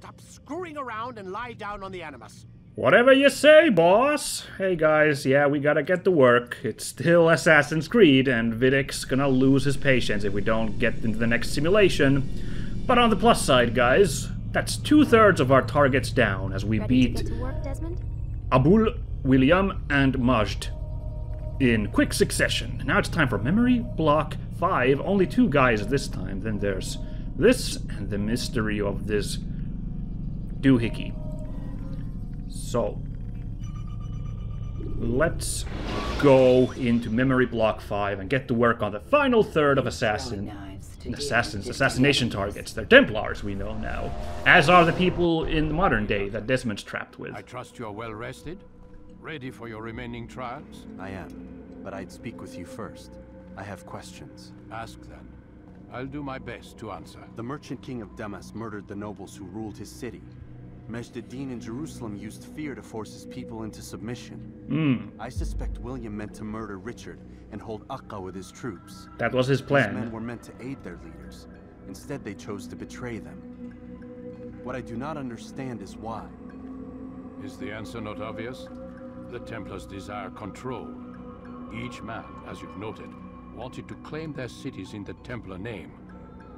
Stop screwing around and lie down on the Animus. Whatever you say, boss. Hey guys, yeah, we gotta get to work. It's still Assassin's Creed, and Vidic's gonna lose his patience if we don't get into the next simulation. But on the plus side, guys, that's 2/3 of our targets down as we beat Abul, William, and Majd in quick succession. Now it's time for Memory Block 5. Only 2 guys this time. Then there's this and the mystery of this doohickey. So, let's go into Memory Block 5 and get to work on the final third of assassination targets. They're Templars, we know now, as are the people in the modern day that Desmond's trapped with. I trust you are well rested, ready for your remaining trials? I am, but I'd speak with you first. I have questions. Ask then. I'll do my best to answer. The merchant king of Damas murdered the nobles who ruled his city. Majd ad-Din in Jerusalem used fear to force his people into submission. I suspect William meant to murder Richard and hold Acre with his troops. That was his plan. These men were meant to aid their leaders. Instead, they chose to betray them. What I do not understand is why. Is the answer not obvious? The Templars desire control. Each man, as you've noted, wanted to claim their cities in the Templar name,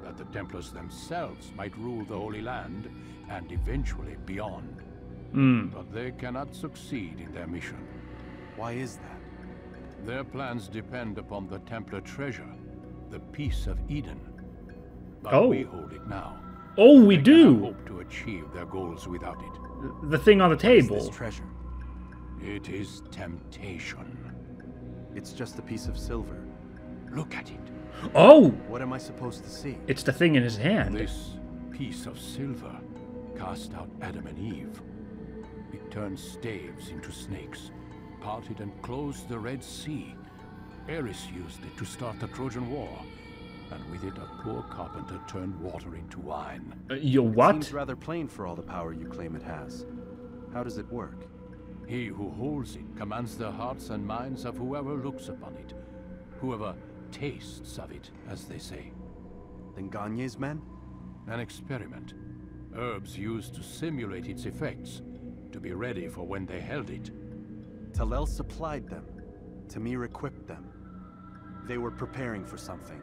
that the Templars themselves might rule the Holy Land and eventually beyond. But they cannot succeed in their mission. Why is that? Their plans depend upon the Templar treasure, the Peace of Eden. But we hold it now. Oh, we do! They hope to achieve their goals without it. The thing on the table. What is this treasure? It is temptation. It's just a piece of silver. Look at it. Oh! What am I supposed to see? It's the thing in his hand. This piece of silver cast out Adam and Eve. It turned staves into snakes, parted and closed the Red Sea. Ares used it to start the Trojan War, and with it a poor carpenter turned water into wine. You what? It seems rather plain for all the power you claim it has. How does it work? He who holds it commands the hearts and minds of whoever looks upon it, whoever tastes of it, as they say. Then Gagne's men? An experiment. Herbs used to simulate its effects, to be ready for when they held it. Talel supplied them. Tamir equipped them. They were preparing for something.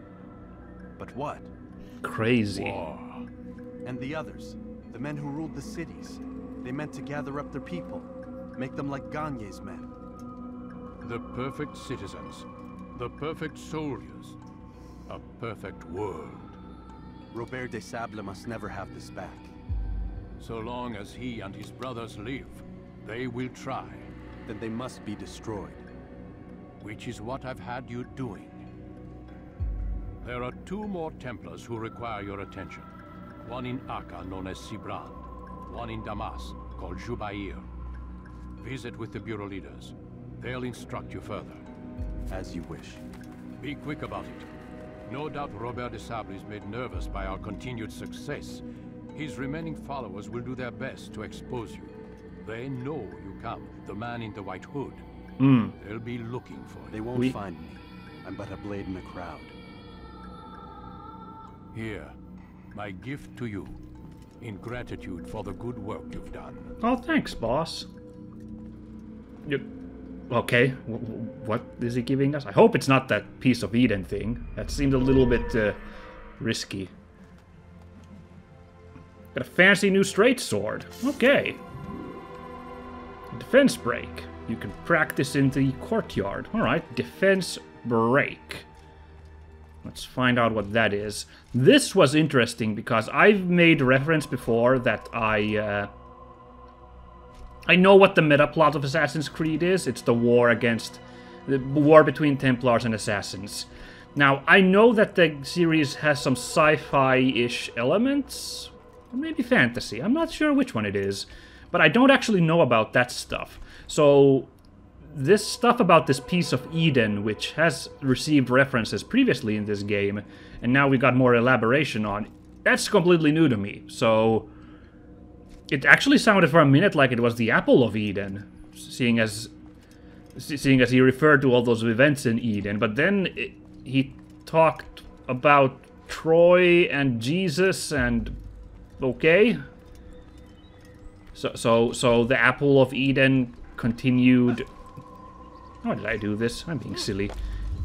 But what? Crazy. War. And the others, the men who ruled the cities, they meant to gather up their people, make them like Gagne's men. The perfect citizens, the perfect soldiers, a perfect world. Robert de Sable must never have this back. So long as he and his brothers live, they will try. Then they must be destroyed. Which is what I've had you doing. There are 2 more Templars who require your attention. One in Acre, known as Sibran. One in Damas, called Jubair. Visit with the Bureau leaders. They'll instruct you further. As you wish. Be quick about it. No doubt Robert de Sable is made nervous by our continued success. His remaining followers will do their best to expose you. They know you come, the man in the white hood. They'll be looking for you. They won't find me. I'm but a blade in the crowd. Here, my gift to you, in gratitude for the good work you've done. Oh, thanks, boss. Okay, what is he giving us? I hope it's not that piece of Eden thing. That seemed a little bit risky. Got a fancy new straight sword. Okay. Defense break. You can practice in the courtyard. Alright, defense break. Let's find out what that is. This was interesting because I've made reference before that I know what the meta plot of Assassin's Creed is. It's the war between Templars and Assassins. Now, I know that the series has some sci-fi-ish elements, or maybe fantasy. I'm not sure which one it is, but I don't actually know about that stuff. So, this stuff about this piece of Eden, which has received references previously in this game, and now we got more elaboration on, that's completely new to me. So, it actually sounded for a minute like it was the Apple of Eden, seeing as he referred to all those events in Eden, but then he talked about Troy and Jesus and... okay. So the Apple of Eden continued... How did I do this? I'm being silly.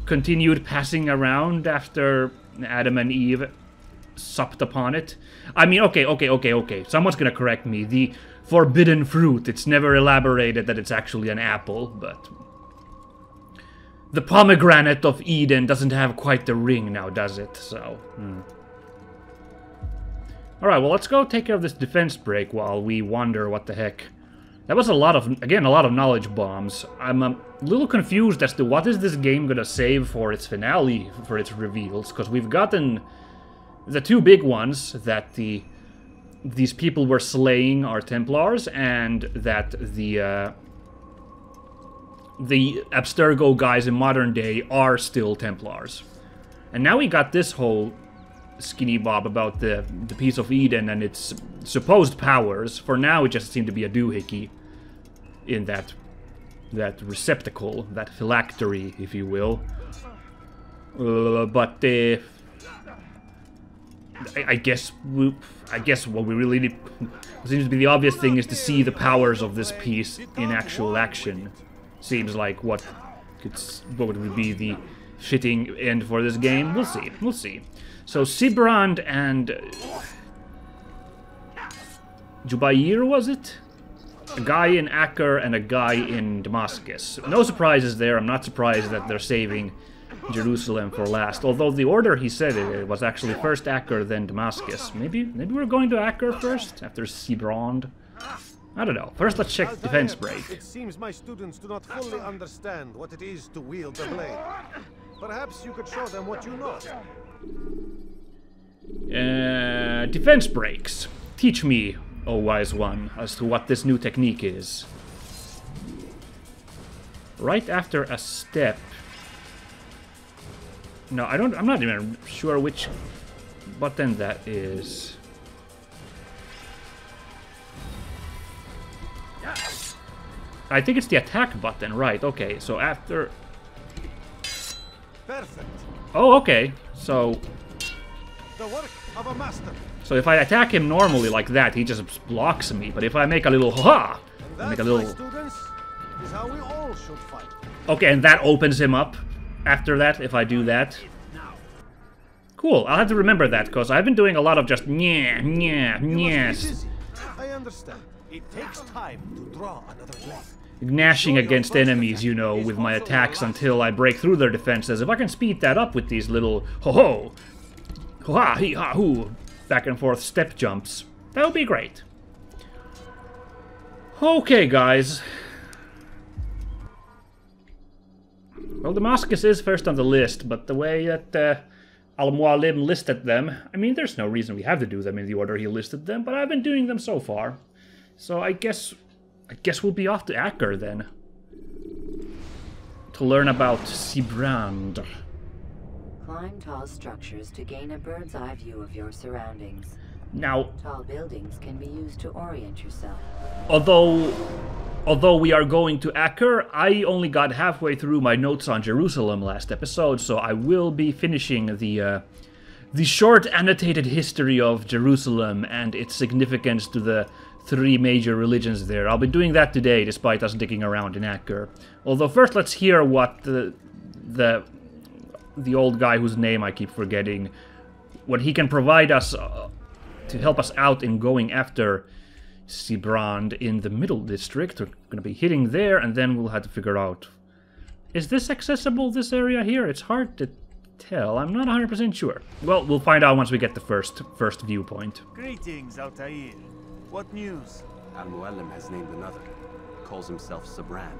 Continued passing around after Adam and Eve supped upon it. I mean, okay. Someone's gonna correct me. The forbidden fruit, it's never elaborated that it's actually an apple, but... The pomegranate of Eden doesn't have quite the ring now, does it? So... Alright, well, let's go take care of this defense break while we wonder what the heck... That was a lot of knowledge bombs. I'm a little confused as to what is this game gonna save for its finale, for its reveals, because we've gotten the two big ones, that these people were slaying our Templars, and that the Abstergo guys in modern day are still Templars. And now we got this whole skinny bob about the piece of Eden and its supposed powers. For now, it just seemed to be a doohickey in that receptacle, that phylactery, if you will. But I guess what we really need, seems to be the obvious thing, is to see the powers of this piece in actual action. Seems like what would be the fitting end for this game. We'll see. So Sibrand and Jubair, was it? A guy in Acre and a guy in Damascus. No surprises there. I'm not surprised that they're saving Jerusalem for last. Although the order he said it was actually first Acre, then Damascus. Maybe we're going to Acre first after Sibrand. I don't know. First, let's check defense break. It seems my students do not fully understand what it is to wield the blade. Perhaps you could show them what you know. Defense breaks. Teach me, O wise one, as to what this new technique is. Right after a step. No, I'm not even sure which button that is. I think it's the attack button, right? Okay, so after... Perfect. Oh, okay. So... The work of a master. So if I attack him normally like that, he just blocks me. But if I make a little ha, make a little... Students, is how we all should fight. Okay, and that opens him up after that, if I do that. Cool, I'll have to remember that, because I've been doing a lot of just yes. I understand. It takes time to draw another blade. Gnashing against enemies, you know, with my attacks until I break through their defenses. If I can speed that up with these little ho-ho, ho-ha, hee-ha-hoo, back and forth step jumps, that would be great. Okay, guys. Well, Damascus is first on the list, but the way that Al-Mualim listed them, I mean, there's no reason we have to do them in the order he listed them, but I've been doing them so far. So I guess we'll be off to Acre then. To learn about Sibrand. Climb tall structures to gain a bird's eye view of your surroundings. Now, Tall buildings can be used to orient yourself. although we are going to Acre, I only got halfway through my notes on Jerusalem last episode, so I will be finishing the short annotated history of Jerusalem and its significance to the three major religions there. I'll be doing that today, despite us digging around in Acre. Although first, let's hear what the old guy whose name I keep forgetting, what he can provide us to help us out in going after Sibrand in the middle district. We're going to be hitting there, and then we'll have to figure out, is this accessible, this area here? It's hard to tell. I'm not 100% sure. Well, we'll find out once we get the first viewpoint. Greetings, Altaïr. What news? Al-Mualim has named another. Calls himself Sibrand.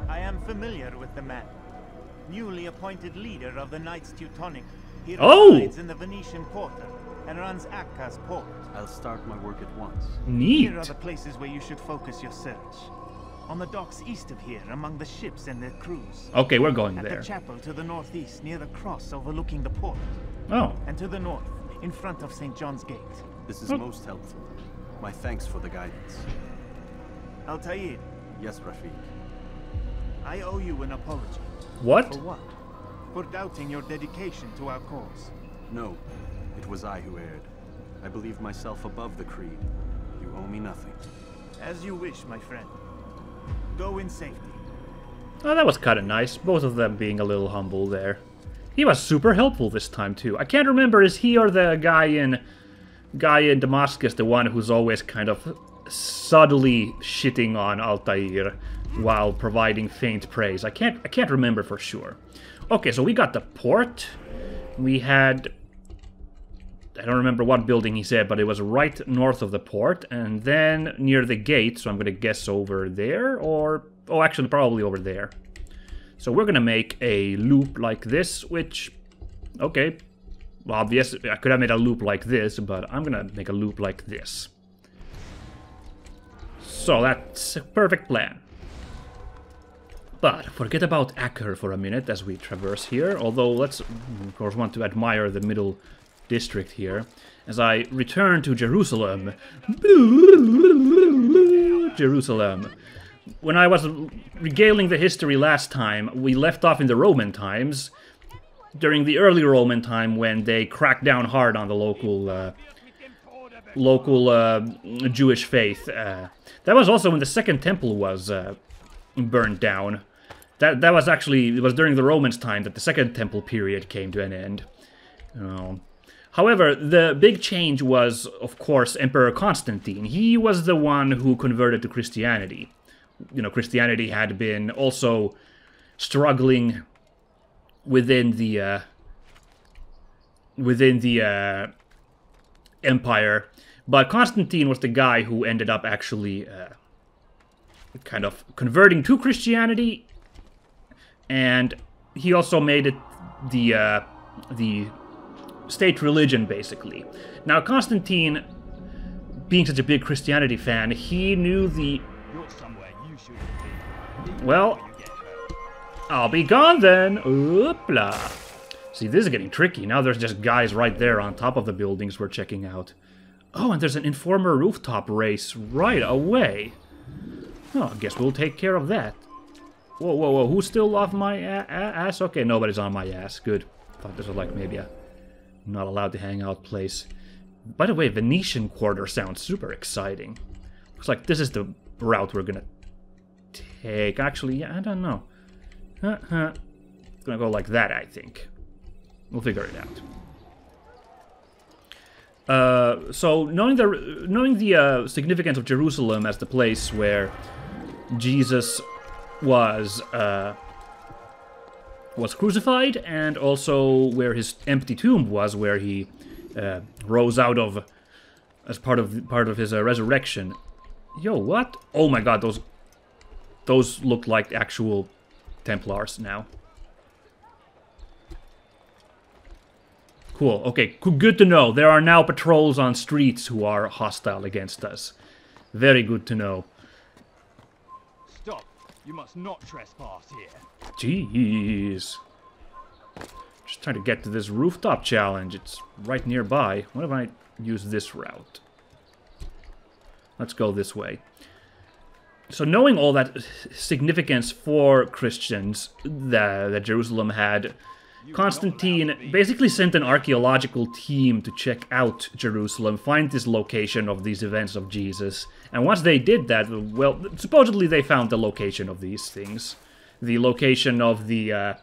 I am familiar with the man. Newly appointed leader of the Knights Teutonic. He Oh! resides in the Venetian Quarter and runs Acre's port. I'll start my work at once. Neat. Here are the places where you should focus your search. On the docks east of here, among the ships and their crews. Okay, we're going At there. the chapel to the northeast, near the cross overlooking the port. Oh. And to the north, in front of St. John's Gate. This is most helpful. My thanks for the guidance. Altaïr, Yes, Rafiq. I owe you an apology. What? For what? For doubting your dedication to our cause. No, it was I who erred. I believed myself above the creed. You owe me nothing. As you wish, my friend. Go in safety. Oh, that was kind of nice. Both of them being a little humble there. He was super helpful this time too. I can't remember, is he or the guy in Damascus the one who's always kind of subtly shitting on Altaïr while providing faint praise? I can't remember for sure. Okay, so we got the port. We had, I don't remember what building he said, but it was right north of the port, and then near the gate, so I'm gonna guess over there, or, oh, actually probably over there. So we're gonna make a loop like this, which, okay, well, obviously I could have made a loop like this, but I'm gonna make a loop like this. So that's a perfect plan. But forget about Acre for a minute as we traverse here, although let's, of course, want to admire the middle district here. As I return to Jerusalem. Jerusalem. When I was regaling the history last time, we left off in the Roman times, during the early Roman time when they cracked down hard on the local Jewish faith. That was also when the Second Temple was burned down. That was actually, it was during the Romans' time that the Second Temple period came to an end. However, the big change was, of course, Emperor Constantine. He was the one who converted to Christianity. You know, Christianity had been also struggling within the empire, but Constantine was the guy who ended up actually kind of converting to Christianity, and he also made it the state religion, basically. Now, Constantine, being such a big Christianity fan, he knew the... Well, I'll be gone then. Oopla. See, this is getting tricky. Now there's just guys right there on top of the buildings we're checking out. Oh, and there's an Informer rooftop race right away. Oh, I guess we'll take care of that. Whoa, whoa, whoa. Who's still off my ass? Okay, nobody's on my ass. Good. Thought this was like maybe a not allowed to hang out place. By the way, Venetian Quarter sounds super exciting. Looks like this is the route we're gonna take. Actually, yeah, I don't know. It's gonna go like that, I think. We'll figure it out. So knowing the significance of Jerusalem as the place where Jesus was crucified, and also where his empty tomb was, where he rose out of as part of his resurrection. Yo, what? Oh my God, those look like actual Templars now. Cool. Okay, good to know. There are now patrols on streets who are hostile against us. Very good to know. Stop. You must not trespass here. Jeez. Just trying to get to this rooftop challenge. It's right nearby. What if I use this route? Let's go this way. So knowing all that significance for Christians that Jerusalem had, Constantine basically sent an archaeological team to check out Jerusalem, find this location of these events of Jesus. And once they did that, well, supposedly they found the location of these things. The location of the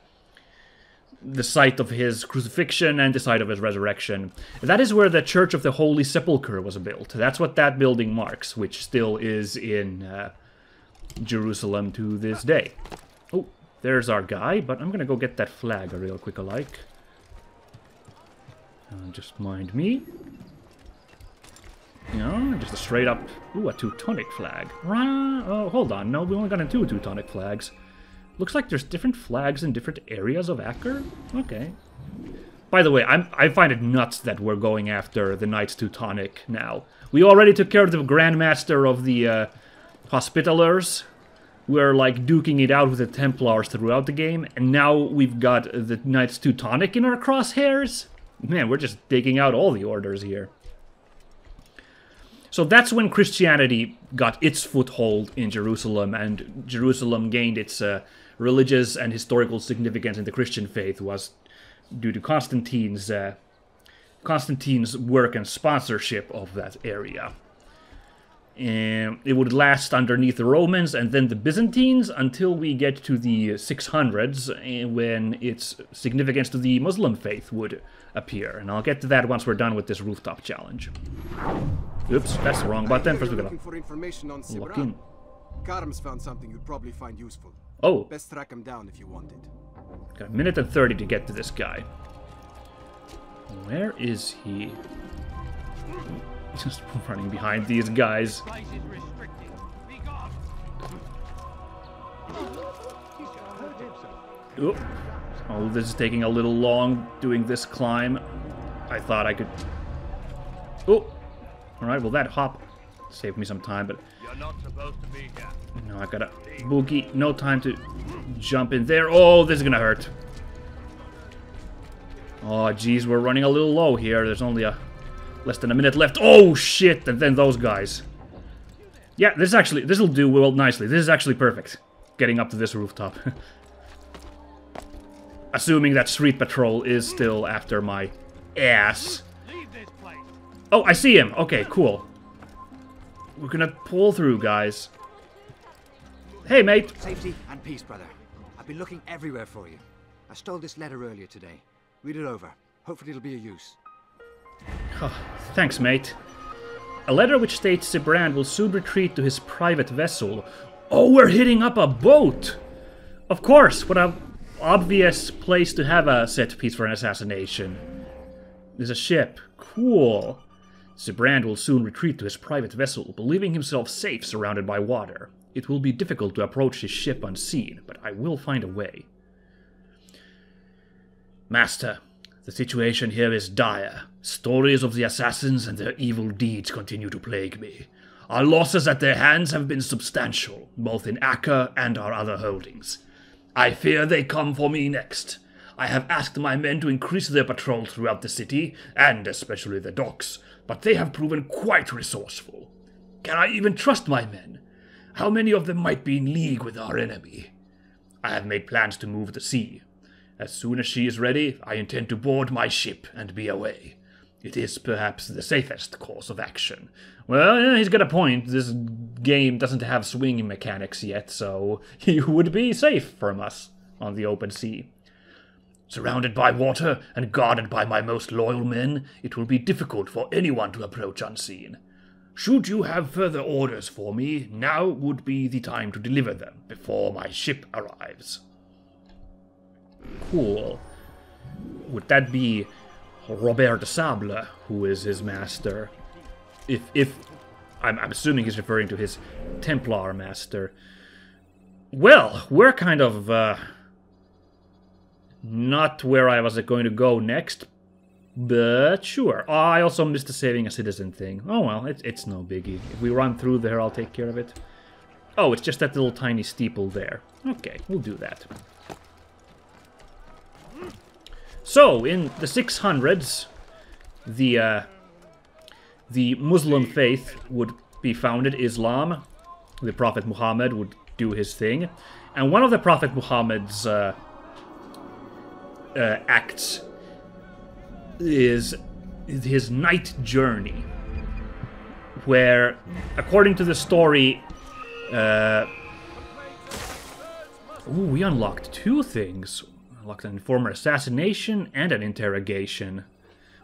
site of his crucifixion and the site of his resurrection. That is where the Church of the Holy Sepulchre was built. That's what that building marks, which still is in Jerusalem to this day. Oh, there's our guy, but I'm gonna go get that flag real quick alike. Just mind me. No, just a straight up... Ooh, a Teutonic flag. Oh, hold on. No, we only got 2 Teutonic flags. Looks like there's different flags in different areas of Acre? Okay. By the way, I find it nuts that we're going after the Knights Teutonic now. We already took care of the Grandmaster of the Hospitallers. We're like duking it out with the Templars throughout the game, and now we've got the Knights Teutonic in our crosshairs? Man, we're just taking out all the orders here. So that's when Christianity got its foothold in Jerusalem, and Jerusalem gained its religious and historical significance in the Christian faith was due to Constantine's work and sponsorship of that area. And it would last underneath the Romans and then the Byzantines until we get to the 600s, when its significance to the Muslim faith would appear. And I'll get to that once we're done with this rooftop challenge. Oops, that's the wrong button. First we're gonna for information on look in. Karam's found something you'd probably find useful. Oh, Best track him down if you want it. got a minute and 30 to get to this guy. Where is he? Just running behind these guys. Oop. Oh, this is taking a little long doing this climb. I thought I could... Oh! Alright, well that hop saved me some time, but... You're not supposed to be here. No, I gotta... Boogie, no time to jump in there. Oh, this is gonna hurt. Oh, geez, we're running a little low here. There's only less than a minute left. Oh, shit! And then those guys. Yeah, this'll do well nicely. This is actually perfect. Getting up to this rooftop. Assuming that Street Patrol is still after my ass. Oh, I see him. Okay, cool. We're gonna pull through, guys. Hey, mate. Safety and peace, brother. I've been looking everywhere for you. I stole this letter earlier today. Read it over. Hopefully it'll be of use. Oh, thanks, mate. A letter which states Sibrand will soon retreat to his private vessel. Oh, we're hitting up a boat! Of course, what a obvious place to have a set piece for an assassination. There's a ship. Cool. Sibrand will soon retreat to his private vessel, believing himself safe surrounded by water. It will be difficult to approach his ship unseen, but I will find a way. Master, the situation here is dire. Stories of the assassins and their evil deeds continue to plague me. Our losses at their hands have been substantial, both in Acre and our other holdings. I fear they come for me next. I have asked my men to increase their patrol throughout the city, and especially the docks, but they have proven quite resourceful. Can I even trust my men? How many of them might be in league with our enemy? I have made plans to move the sea. As soon as she is ready, I intend to board my ship and be away. It is perhaps the safest course of action. Well, yeah, he's got a point. This game doesn't have swinging mechanics yet, so he would be safe from us on the open sea. Surrounded by water and guarded by my most loyal men, it will be difficult for anyone to approach unseen. Should you have further orders for me, now would be the time to deliver them before my ship arrives. Cool. Would that be Robert de Sable, who is his master? If I'm assuming he's referring to his Templar master. Well, we're kind of not where I was going to go next, but sure. Oh, I also missed the saving a citizen thing. Oh well, it's no biggie. If we run through there, I'll take care of it. Oh, it's just that little tiny steeple there. Okay, we'll do that. So, in the 600s, the Muslim faith would be founded, Islam. The Prophet Muhammad would do his thing. And one of the Prophet Muhammad's acts is his night journey, where, according to the story, we unlocked two things. Unlocked an informer assassination and an interrogation.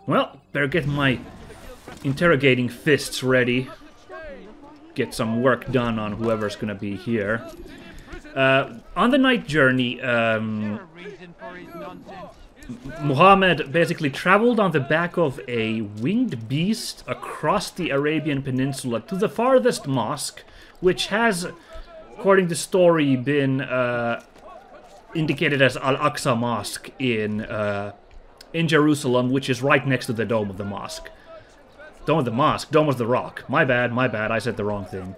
Well, better get my interrogating fists ready. Get some work done on whoever's gonna be here. On the night journey, Muhammad basically traveled on the back of a winged beast across the Arabian Peninsula to the farthest mosque, which has, according to story, been indicated as Al-Aqsa Mosque in Jerusalem, which is right next to the dome of the mosque. Dome of the mosque? Dome of the rock. My bad, I said the wrong thing.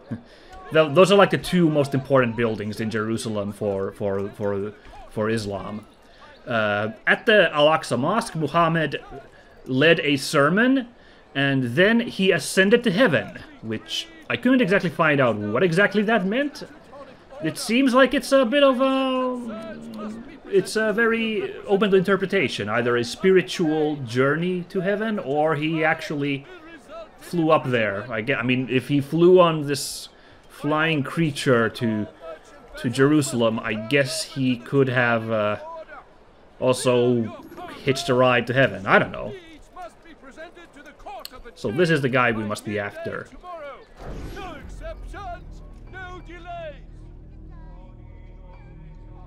Those are like the two most important buildings in Jerusalem for Islam. At the Al-Aqsa Mosque, Muhammad led a sermon, and then he ascended to heaven, which I couldn't exactly find out what exactly that meant. It seems like it's a bit of a... It's a very open to interpretation. Either a spiritual journey to heaven, or he actually flew up there. I mean, if he flew on this flying creature to Jerusalem, I guess he could have also hitched a ride to heaven. I don't know. So this is the guy we must be after. No exceptions, no delays.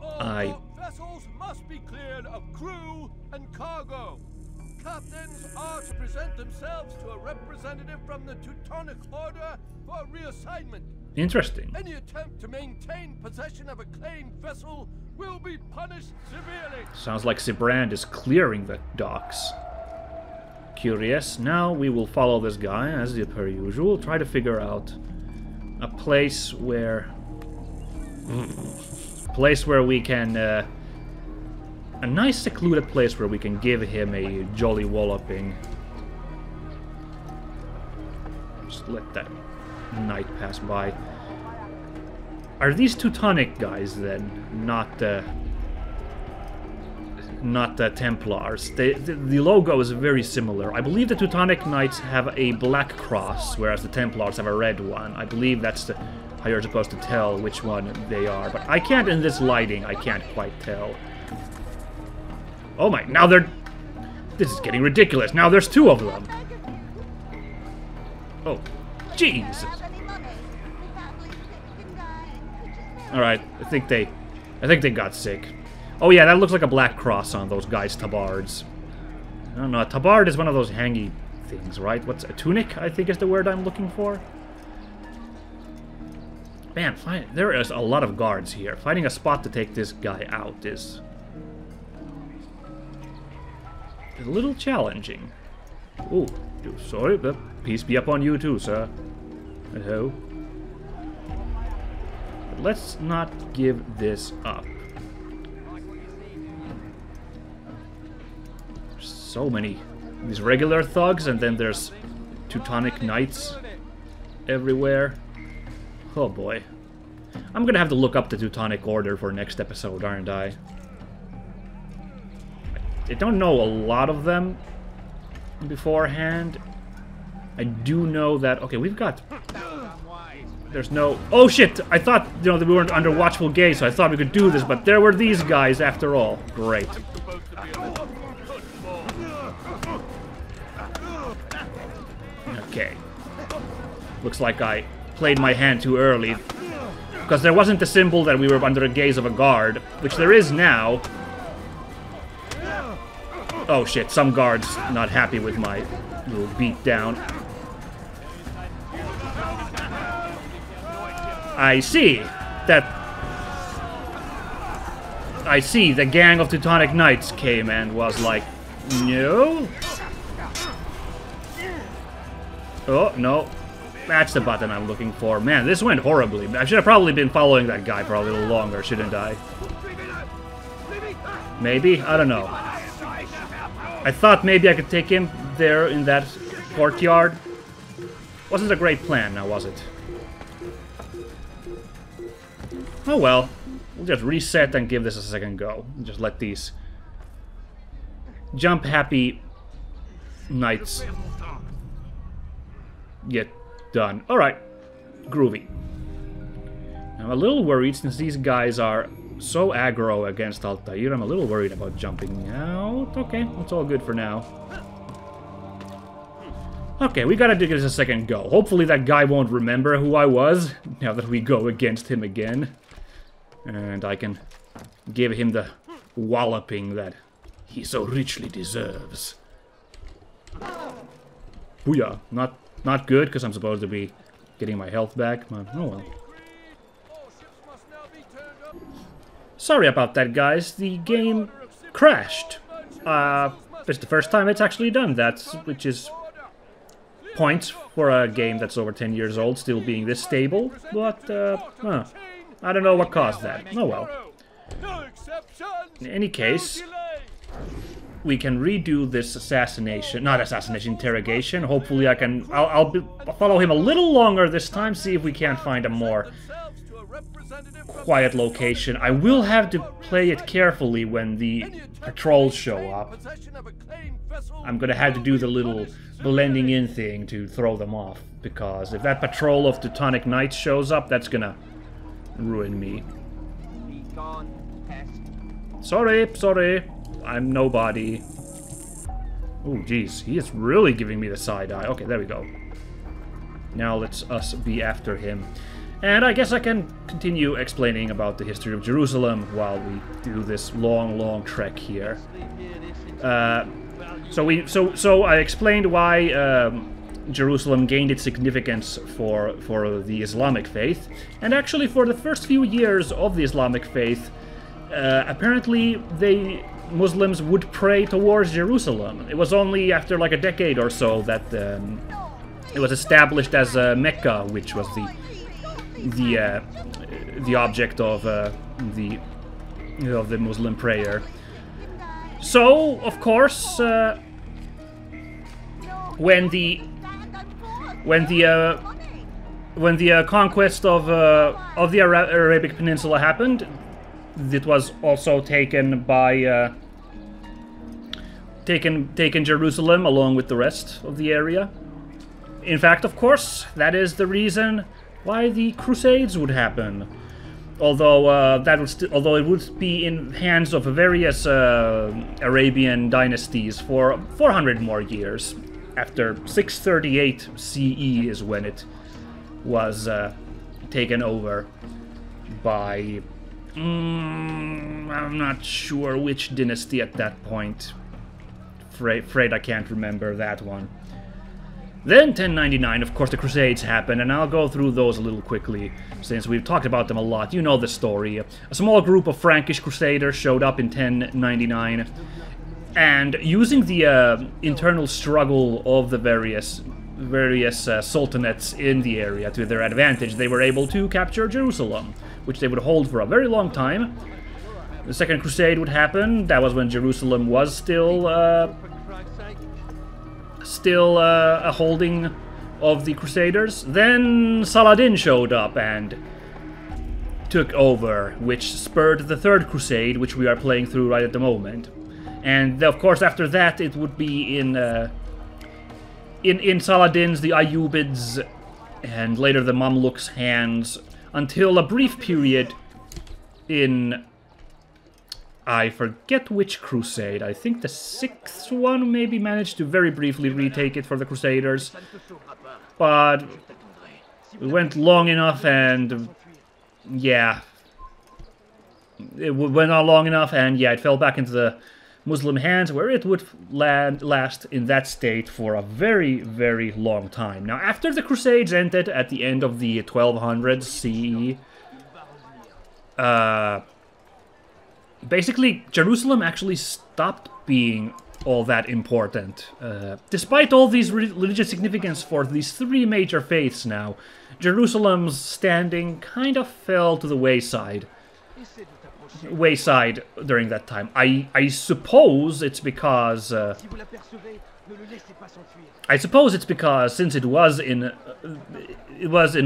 All vessels must be cleared of crew and cargo. Captains are to present themselves to a representative from the Teutonic Order for reassignment. Interesting. Any attempt to maintain possession of a claimed vessel will be punished severely. Sounds like Sibrand is clearing the docks. Curious. Now we will follow this guy, as per usual. Try to figure out a place where... we can... a nice secluded place where we can give him a jolly walloping. Just let that knight pass by. Are these Teutonic guys then? Not the Templars. The logo is very similar. I believe the Teutonic Knights have a black cross, whereas the Templars have a red one. I believe that's how you're supposed to tell which one they are. But I can't, in this lighting, I can't quite tell. Oh my, now they're... This is getting ridiculous. Now there's two of them. Oh, jeez. Alright, I think they got sick. Oh yeah, that looks like a black cross on those guys' tabards. I don't know, a tabard is one of those hangy things, right? What's a tunic, I think is the word I'm looking for. Man, there is a lot of guards here. Finding a spot to take this guy out is a little challenging. Oh, sorry, but peace be upon you too, sir. Hello. But let's not give this up. There's so many. These regular thugs, and then there's Teutonic Knights everywhere. Oh boy. I'm gonna have to look up the Teutonic Order for next episode, aren't I? I don't know a lot of them beforehand. I do know that... Okay, we've got... There's no... Oh shit! I thought, you know, that we weren't under watchful gaze, so I thought we could do this, but there were these guys after all. Great. Okay. Looks like I played my hand too early. Because there wasn't the symbol that we were under the gaze of a guard, which there is now. Oh shit, some guards not happy with my little beatdown. I see the gang of Teutonic Knights came and was like, no. Oh, no. That's the button I'm looking for. Man, this went horribly. I should have probably been following that guy for a little longer, shouldn't I? Maybe? I don't know. I thought maybe I could take him there in that courtyard. Wasn't a great plan, now was it? Oh well. We'll just reset and give this a second go. Just let these jump-happy knights get done. Alright. Groovy. I'm a little worried since these guys are so aggro against Altaïr. I'm a little worried about jumping out. Okay, it's all good for now. Okay, we gotta give this a second go. Hopefully that guy won't remember who I was now that we go against him again. And I can give him the walloping that he so richly deserves. Booyah. Not good, because I'm supposed to be getting my health back. Oh well. Sorry about that, guys. The game crashed. It's the first time it's actually done that, which is points for a game that's over 10 years old, still being this stable. But, I don't know what caused that. Oh well. In any case, we can redo this interrogation. Hopefully I'll follow him a little longer this time, see if we can't find a more quiet location. I will have to play it carefully when the patrols show up. I'm gonna have to do the little blending in thing to throw them off, because if that patrol of Teutonic Knights shows up, that's gonna ruin me. Sorry, I'm nobody. Oh, jeez, he is really giving me the side eye. Okay, there we go. Now let's us be after him. And I guess I can continue explaining about the history of Jerusalem while we do this long trek here. So I explained why Jerusalem gained its significance for the Islamic faith, and actually for the first few years of the Islamic faith, apparently Muslims would pray towards Jerusalem. It was only after like a decade or so that it was established as Mecca, which was the object of the Muslim prayer. So, of course, when the conquest of the Arabic Peninsula happened, it was also taken by taken Jerusalem along with the rest of the area. In fact, of course, that is the reason why the Crusades would happen. Although although it would be in hands of various Arabian dynasties for 400 more years. After 638 CE is when it was taken over by I'm not sure which dynasty at that point. Afraid I can't remember that one. Then 1099, of course, the Crusades happened, and I'll go through those a little quickly, since we've talked about them a lot. You know the story. A small group of Frankish crusaders showed up in 1099, and using the internal struggle of the various sultanates in the area to their advantage, they were able to capture Jerusalem, which they would hold for a very long time. The Second Crusade would happen. That was when Jerusalem was still a holding of the Crusaders. Then Saladin showed up and took over, which spurred the Third Crusade, which we are playing through right at the moment. And of course, after that, it would be in Saladin's, the Ayyubids, and later the Mamluks' hands, until a brief period in, I forget which crusade. I think the 6th one maybe managed to very briefly retake it for the Crusaders. But it went long enough, and yeah. It went on long enough, and yeah, it fell back into the Muslim hands, where it would last in that state for a very, very long time. Now, after the Crusades ended at the end of the 1200s CE, basically, Jerusalem actually stopped being all that important. Despite all these religious significance for these three major faiths now, Jerusalem's standing kind of fell to the wayside during that time. I suppose it's because since it was in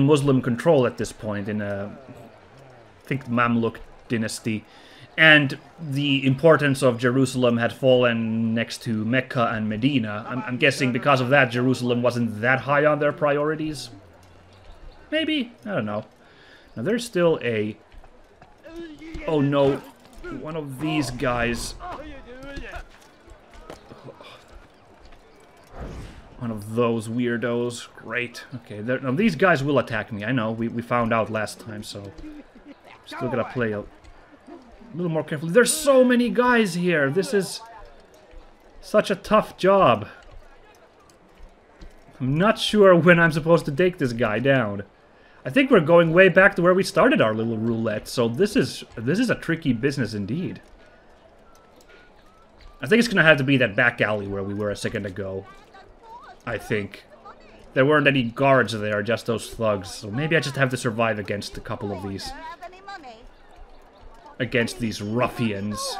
Muslim control at this point in I think Mamluk dynasty, and the importance of Jerusalem had fallen next to Mecca and Medina. I'm guessing because of that, Jerusalem wasn't that high on their priorities. Maybe? I don't know. Now there's still a... Oh no, one of these guys... One of those weirdos. Great. Okay, now these guys will attack me. I know, we found out last time, so... Still gotta play a little more carefully. There's so many guys here. This is such a tough job. I'm not sure when I'm supposed to take this guy down. I think we're going way back to where we started our little roulette, so this is a tricky business indeed. I think it's gonna have to be that back alley where we were a second ago. I think. There weren't any guards there, just those thugs, so maybe I just have to survive against a couple of these. Against these ruffians.